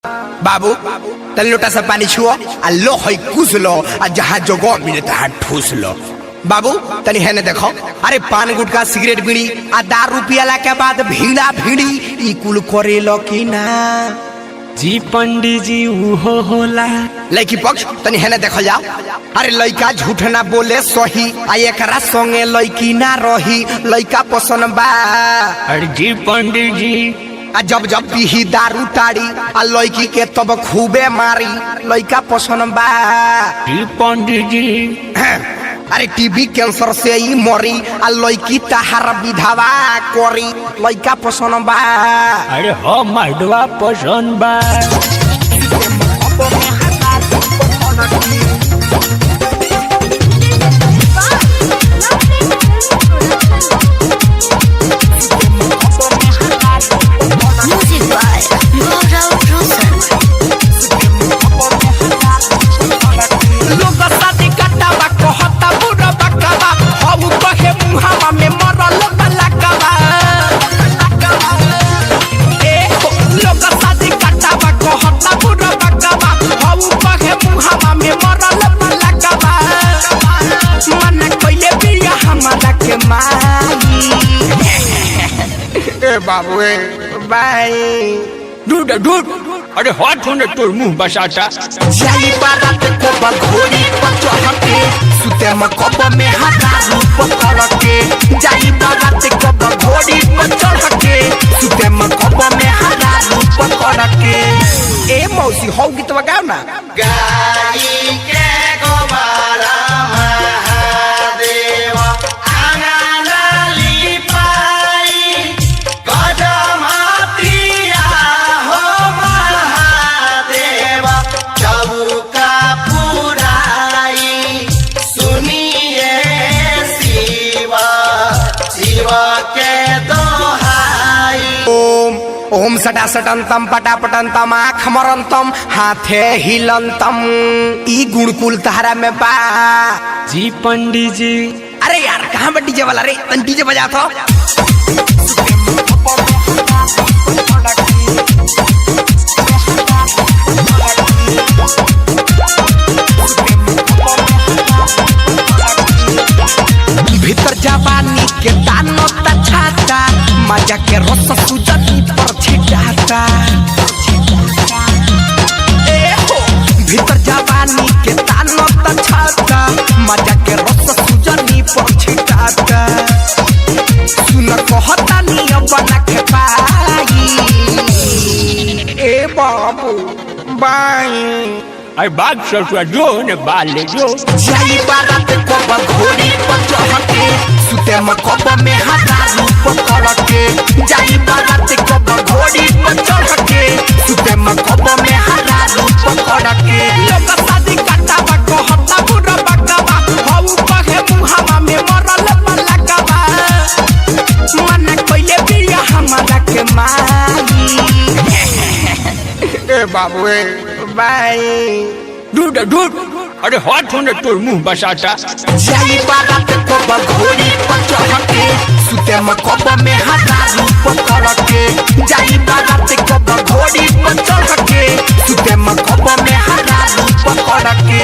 बाबू तन लोटा से पानी छुओ आ लो है कुछ लो आ जहाँ जगह मिले तहाँ ठूस लो। बाबू तनी है ने देखो, अरे पान गुटका सिगरेट बीड़ी आ दारू पियाला के बाद भीड़ा भीड़ी ई कुल करे लो कि ना? जी पंडित जी उहो होला। लड़की पक्ष तनी है ने देखो जाओ, अरे लड़का झूठ ना बोले सही आ एकरा संगे लड़की ना रही, लड़का पसंद बा। अरे जी पंडित जी आ जब जब पीही दारू ताड़ी आ लड़की के तब खूबे मारी, लड़का पसंद बा। जी पंडित जी अरे टीबी कैंसर से ही मरी आ लड़की तहार विधवा करी, लड़का पसंद बा। अरे हो मर्दवा पसंद बा। बाबू बाई दूध दूध अरे हाथ होने तोर मुंह बसाता। जाली बारात को बघोड़ी पर चढ़ के सुते में कप में हजारू पकड़ के, जाली बारात को बघोड़ी पर चढ़ के सुते में कप में हजारू पकड़ के। ए मौसी हो गीत गाओ ना। गाई के गोबारा महादेव ओम सटा सटंतम पटा पटंतम आँख मरंतम हाथे हिलंतम, ई गुणकुल तहरा में बा। जी पंडित जी अरे यार कहाँ बा डीजे वाला रे, तन डीजे बजा तो। भीतर जवानी के दानो तछाता, मजा के रस सुजनी पर छिटाता। ए हो भीतर जवानी के दानो तछाता, मजा के रस सुजनी पर छिटाता। सुन कहता निया बना के पाई ए बाबू बाई। अरे बाग ससुआ जो ने बाले जो जाली बारात को बघोड़ी पर चढ़ के सुते में कप में हजारू पकड़ के, जाली बारात को बघोड़ी पर चढ़ के सुते में कप में हजारू पकड़ के। लोग शादी काटावा कहता बुरा बकवा हऊ कहे मुहावा में मरल पलकवा, मन कइले बिया हमारा के माई। ए बाबू ए बाई दूध दूध अरे हाथ होने तोर मुंह बसाता। जाली बारात को बघोड़ी पर चढ़ के सुते में कप में हजारू पकड़ के, जाली बारात को बघोड़ी पर चढ़ के सुते में कप में हजारू पकड़ के।